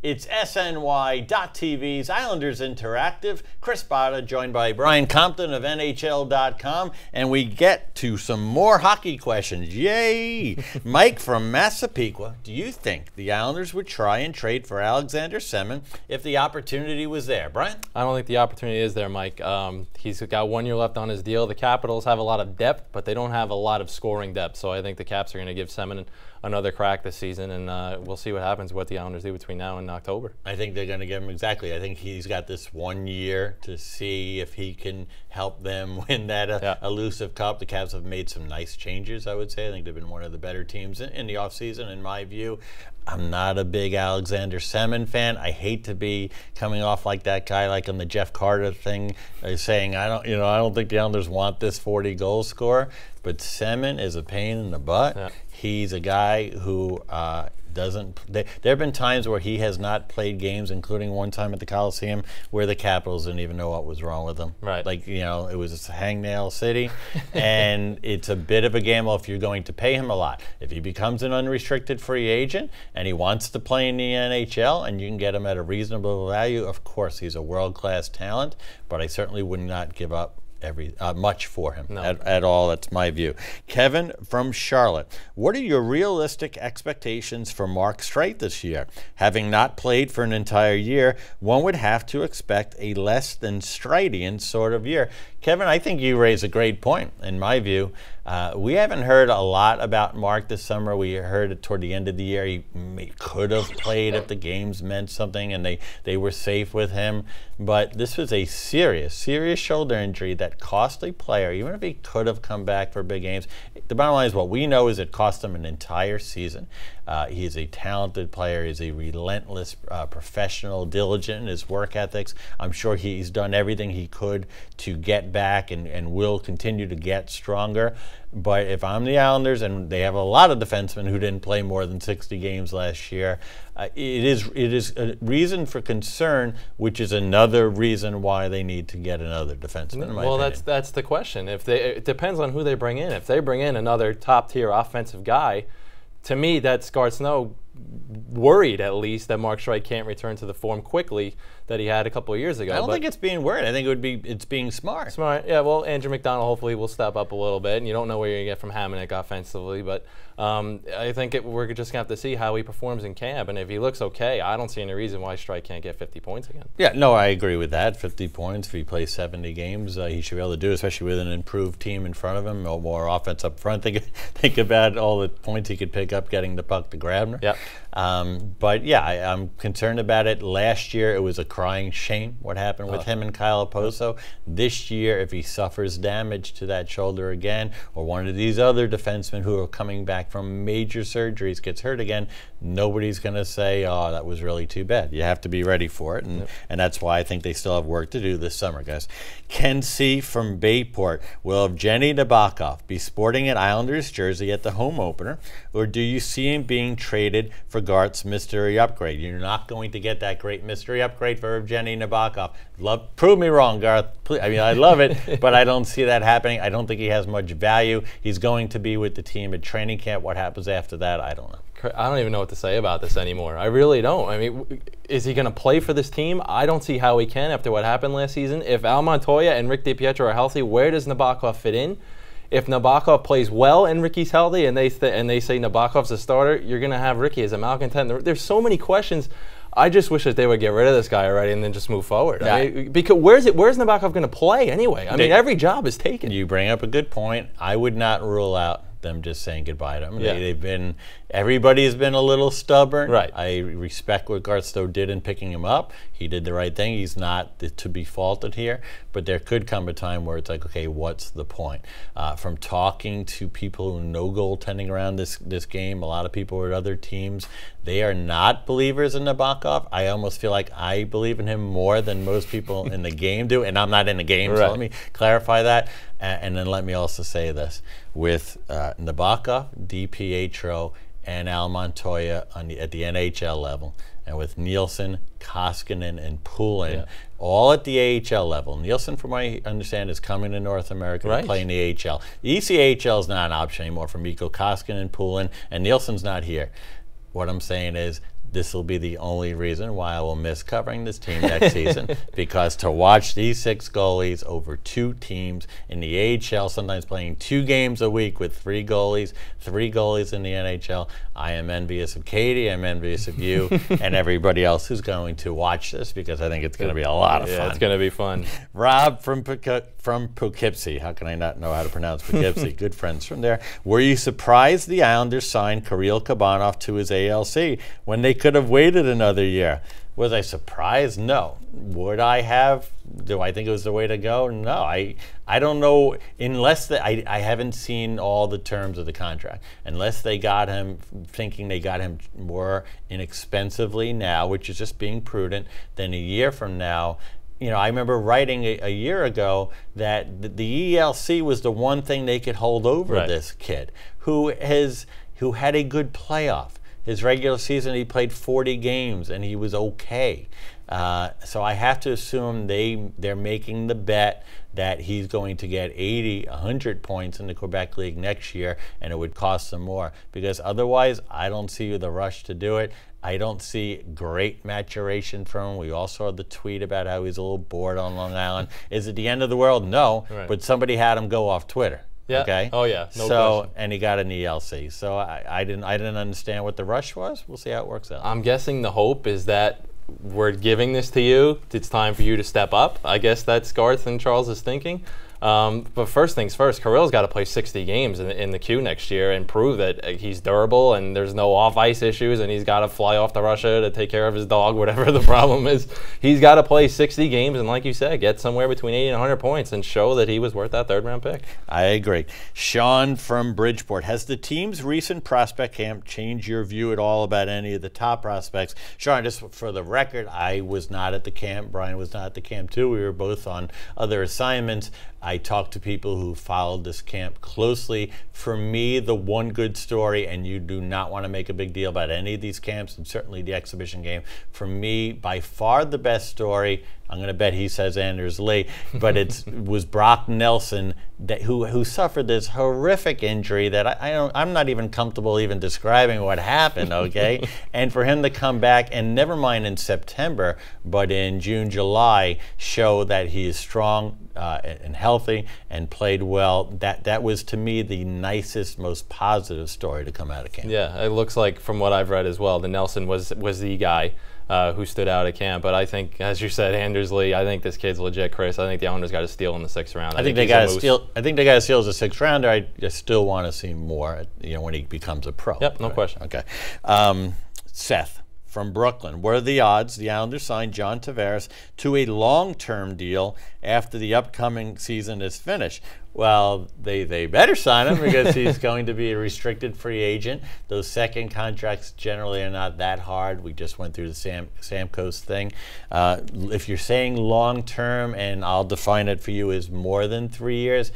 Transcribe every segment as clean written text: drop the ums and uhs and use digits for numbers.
It's SNY.TV's Islanders Interactive. Chris Botta, joined by Brian Compton of NHL.com, and we get to some more hockey questions. Yay! Mike from Massapequa, do you think the Islanders would try and trade for Alexander Semin if the opportunity was there? Brian? I don't think the opportunity is there, Mike. He's got 1 year left on his deal. The Capitals have a lot of depth, but they don't have a lot of scoring depth, so I think the Caps are going to give Semin another crack this season, and we'll see what happens, what the Islanders do between now and October. I think they're going to give him exactly. I think he's got this 1 year to see if he can help them win that elusive cup. The Cavs have made some nice changes, I would say. I think they've been one of the better teams in the offseason, in my view. I'm not a big Alexander Semin fan. I hate to be coming off like that guy, like on the Jeff Carter thing, saying I don't think the Islanders want this 40-goal scorer. But Semin is a pain in the butt. Yeah. He's a guy who doesn't. There have been times where he has not played games, including one time at the Coliseum where the Capitals didn't even know what was wrong with him. Right. Like, it was just hangnail city, and it's a bit of a gamble if you're going to pay him a lot. If he becomes an unrestricted free agent and he wants to play in the NHL and you can get him at a reasonable value, of course he's a world-class talent. But I certainly would not give up much for him at all. That's my view. Kevin from Charlotte, what are your realistic expectations for Mark Streit this year? Having not played for an entire year, one would have to expect a less than Streitian sort of year. Kevin, I think you raise a great point. In my view, we haven't heard a lot about Mark this summer. We heard it toward the end of the year. He could have played if the games meant something and they were safe with him. But this was a serious shoulder injury that cost a player, even if he could have come back for big games. The bottom line is what we know is it cost him an entire season. He is a talented player. He's a relentless professional, diligent in his work ethics. I'm sure he's done everything he could to get back and will continue to get stronger. But if I'm the Islanders, and they have a lot of defensemen who didn't play more than 60 games last year, it is a reason for concern, which is another reason why they need to get another defenseman. Well, that's the question. It depends on who they bring in. If they bring in another top-tier offensive guy, to me, that's Garth Snow worried, at least, that Mark Streit can't return to the form quickly that he had a couple of years ago. I don't think it's being worried. I think it's being smart. Smart, yeah. Well, Andrew McDonald hopefully will step up a little bit, and you don't know where you're going to get from Hamonic offensively, but I think we're just going to have to see how he performs in camp, and if he looks okay, I don't see any reason why Streit can't get 50 points again. Yeah, no, I agree with that. 50 points, if he plays 70 games, he should be able to do it, especially with an improved team in front of him, more offense up front. Think about all the points he could pick up getting the puck to Grabner. Yeah. But yeah, I'm concerned about it. Last year, it was a crying shame what happened with him and Kyle Oposo. This year, if he suffers damage to that shoulder again, or one of these other defensemen who are coming back from major surgeries gets hurt again, nobody's going to say, oh, that was really too bad. You have to be ready for it, and that's why I think they still have work to do this summer, guys. Ken C. from Bayport, will Evgeny Nabokov be sporting an Islanders jersey at the home opener, or do you see him being traded for Garth's mystery upgrade? You're not going to get that great mystery upgrade for Evgeny Nabokov. Prove me wrong, Garth. Please. I mean, I love it, but I don't see that happening. I don't think he has much value. He's going to be with the team at training camp. What happens after that, I don't know. I don't even know what to say about this anymore. I really don't. I mean, is he going to play for this team? I don't see how he can after what happened last season. If Al Montoya and Rick DiPietro are healthy, where does Nabokov fit in? If Nabokov plays well and Ricky's healthy and they say Nabokov's a starter, you're going to have Ricky as a malcontent. There's so many questions. I just wish that they would get rid of this guy already and then just move forward. Yeah. I mean, because where's Nabokov going to play anyway? I mean, every job is taken. You bring up a good point. I would not rule out them just saying goodbye to him. Yeah. Everybody's been a little stubborn. Right. I respect what Garth Snow did in picking him up. He did the right thing. He's not to be faulted here. But there could come a time where it's like, okay, what's the point? From talking to people who know goaltending around this game, a lot of people at other teams, they are not believers in Nabokov. I almost feel like I believe in him more than most people in the game do. And I'm not in the game, so let me clarify that. And then let me also say this. With Nabokov, DiPietro, and Al Montoya at the NHL level, and with Nielsen, Koskinen, and Poulin, all at the AHL level. Nielsen, from what I understand, is coming to North America to play in the AHL. The ECHL is not an option anymore for Mikko Koskinen and Poulin, and Nielsen's not here. What I'm saying is this will be the only reason why I will miss covering this team next season, because to watch these 6 goalies over 2 teams in the AHL, sometimes playing 2 games a week with 3 goalies in the NHL, I am envious of Katie, I'm envious of you, and everybody else who's going to watch this, because I think it's going to be a lot of fun. Yeah, it's going to be fun. Rob from Poughkeepsie. How can I not know how to pronounce Poughkeepsie? Good friends from there. Were you surprised the Islanders signed Kirill Kaban to his ALC when they could have waited another year? Was I surprised? No. Would I have? Do I think it was the way to go? No. I don't know, unless I haven't seen all the terms of the contract. Unless they got him thinking they got him more inexpensively now, which is just being prudent, than a year from now. You know, I remember writing a year ago that the ELC was the one thing they could hold over this kid who had a good playoff. His regular season, he played 40 games, and he was okay. So I have to assume they're making the bet that he's going to get 80, 100 points in the Quebec League next year, and it would cost them more. Because otherwise, I don't see the rush to do it. I don't see great maturation from him. We all saw the tweet about how he's a little bored on Long Island. Is it the end of the world? No. Right. But somebody had him go off Twitter. Yeah. Okay. Oh yeah. No question. And he got an ELC. So I didn't understand what the rush was. We'll see how it works out. I'm guessing the hope is that we're giving this to you. It's time for you to step up. I guess that's Garth and Charles' thinking. But first things first, Kirill's got to play 60 games in the queue next year and prove that he's durable and there's no off-ice issues, and he's got to fly off to Russia to take care of his dog, whatever the problem is. He's got to play 60 games and, like you said, get somewhere between 80 and 100 points and show that he was worth that 3rd-round pick. I agree. Sean from Bridgeport, has the team's recent prospect camp changed your view at all about any of the top prospects? Sean, just for the record, I was not at the camp. Brian was not at the camp, too. We were both on other assignments. I talked to people who followed this camp closely. For me, the one good story, and you do not want to make a big deal about any of these camps, and certainly the exhibition game, for me, by far the best story, I'm going to bet he says Anders Lee, but it was Brock Nelson who suffered this horrific injury that I'm not even comfortable even describing what happened, okay? And for him to come back, and never mind in September, but in June, July, show that he is strong and healthy and played well, that was to me the nicest, most positive story to come out of camp. Yeah, it looks like from what I've read as well, the Nelson was the guy who stood out at camp. But I think, as you said, Anders Lee, I think this kid's legit, Chris. I think the Islanders got to steal in the 6th round. I think they got to steal. I think they got to steal as a 6th rounder. I just still want to see more, when he becomes a pro. Yep, no question. Okay, Seth from Brooklyn. What are the odds the Islanders sign John Tavares to a long-term deal after the upcoming season is finished? Well, they better sign him, because he's going to be a restricted free agent. Those second contracts generally are not that hard. We just went through the Samco's thing. If you're saying long-term, and I'll define it for you as more than 3 years,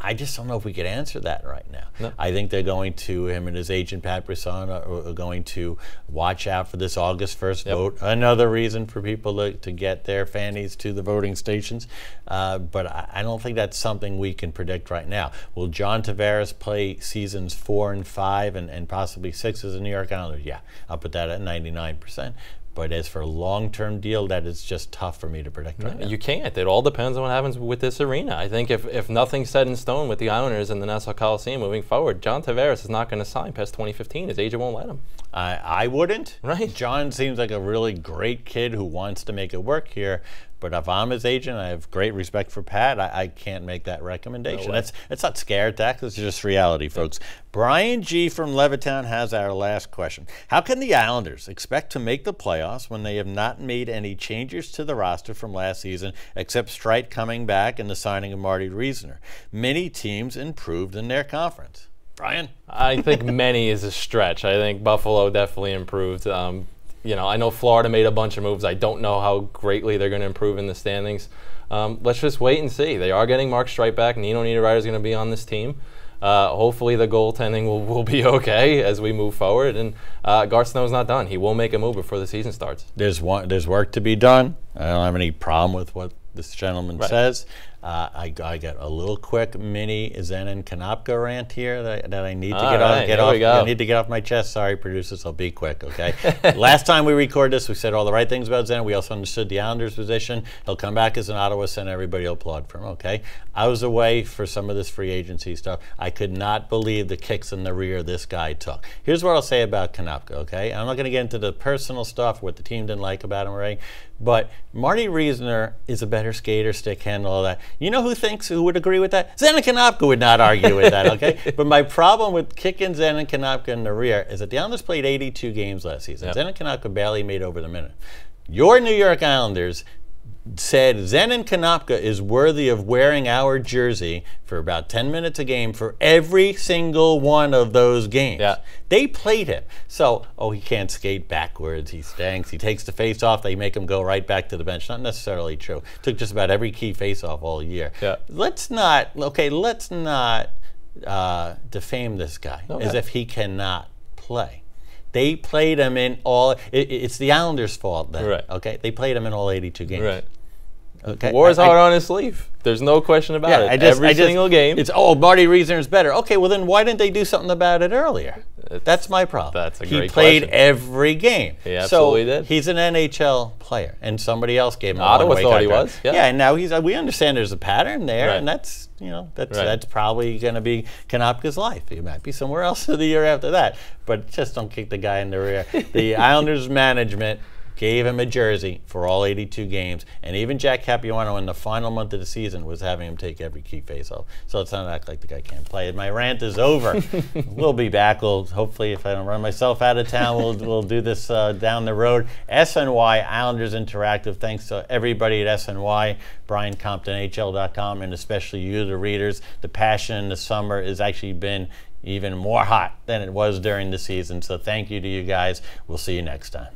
I just don't know if we could answer that right now. No. I think they're going to, him and his agent Pat Brisson are going to watch out for this August 1st vote. Another reason for people to get their fannies to the voting stations. But I don't think that's something we can predict right now. Will John Tavares play seasons 4 and 5 and possibly 6 as a New York Islander? Yeah, I'll put that at 99%. But as for a long-term deal, that is just tough for me to predict right now. You can't. It all depends on what happens with this arena. I think if nothing's set in stone with the Islanders and the Nassau Coliseum moving forward, John Tavares is not going to sign past 2015. His agent won't let him. I wouldn't. Right. John seems like a really great kid who wants to make it work here. But if I'm his agent, I have great respect for Pat. I can't make that recommendation. No, it's not scare tactics. It's just reality, folks. Brian G. from Levittown has our last question. How can the Islanders expect to make the playoffs when they have not made any changes to the roster from last season, except Streit coming back and the signing of Marty Reasoner? Many teams improved in their conference. Brian? I think many is a stretch. I think Buffalo definitely improved. I know Florida made a bunch of moves. I don't know how greatly they're going to improve in the standings. Let's just wait and see. They are getting Mark Streit back. Nino Niederreiter is going to be on this team. Hopefully the goaltending will be okay as we move forward. And Garth Snow's not done. He will make a move before the season starts. There's work to be done. I don't have any problem with what this gentleman says. I got a little quick mini Semin Konopka rant here that I need to I need to get off my chest. Sorry, producers, I'll be quick, okay? Last time we recorded this, we said all the right things about Semin. We also understood the Islanders' position. He'll come back as an Ottawa Center. Everybody will applaud for him, okay? I was away for some of this free agency stuff. I could not believe the kicks in the rear this guy took. Here's what I'll say about Konopka, okay? I'm not going to get into the personal stuff, what the team didn't like about him, right? But Marty Reisner is a better skater, stick handle, all that. You know who would agree with that? Semin Konopka would not argue with that, okay? But my problem with kicking Semin Konopka in the rear is that the Islanders played 82 games last season. Yep. Semin Konopka barely made over the minute. Your New York Islanders said Semin Konopka is worthy of wearing our jersey for about 10 minutes a game for every single one of those games. Yeah. They played him. So, he can't skate backwards, he stinks, he takes the face off, they make him go right back to the bench. Not necessarily true. Took just about every key face off all year. Yeah. Let's not defame this guy as if he cannot play. They played him in all. It's the Islanders' fault then. Right. Okay. They played him in all 82 games. Right. Okay. War's hard on his sleeve. There's no question about it. Every single game. It's Marty Reisner's better. Okay. Well, then why didn't they do something about it earlier? That's my problem. That's a great He played question. every game. He absolutely did. He's an NHL player, and somebody else gave him a Ottawa one-way thought he contract. was. Yeah. And now we understand there's a pattern there, Right. and that's that's probably going to be Konopka's life. He might be somewhere else the year after that, but just don't kick the guy in the rear. The Islanders management gave him a jersey for all 82 games, and even Jack Capuano in the final month of the season was having him take every key face-off. So let's not act like the guy can't play. My rant is over. We'll be back. Hopefully, if I don't run myself out of town, we'll do this down the road. SNY Islanders Interactive. Thanks to everybody at SNY, BrianComptonHL.com, and especially you, the readers. The passion in the summer has actually been even more hot than it was during the season. So thank you to you guys. We'll see you next time.